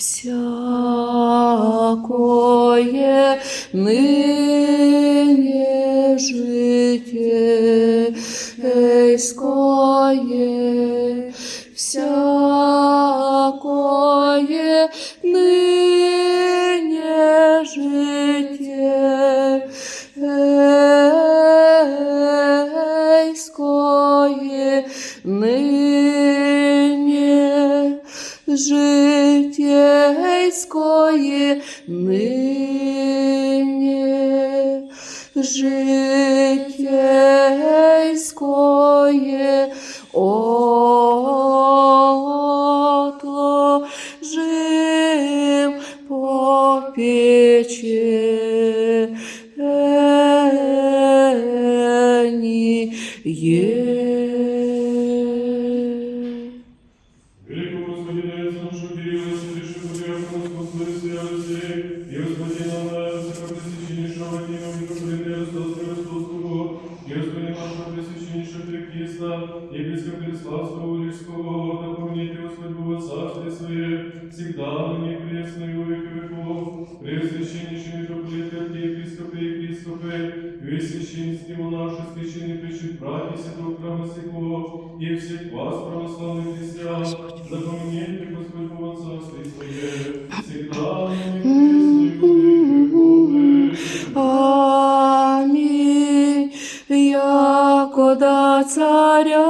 всякое ныне житейское, всякое ныне житейское, ныне житейское, ныне житейское, отложим попечение. Великому Господи, дай нам, что берилось, и лишь подъявку, Господи, святости, и Господи, нам нравится, как пресвященнейшего Вадима, митрополита Ярославского, Ростовского, и Господи, нашего пресвященнейшего Трекиста, епископа Переславского, Уличского, так помните, Господь, Бога Царствие Свое, всегда, ныне и пресно, и во веки веков, пресвященнейший митрополит, архиепископы и епископы, весь священники монашеский, священнопречет, братья святого храма сего, и всех вас, православных христиан, запомните, Господь, Бога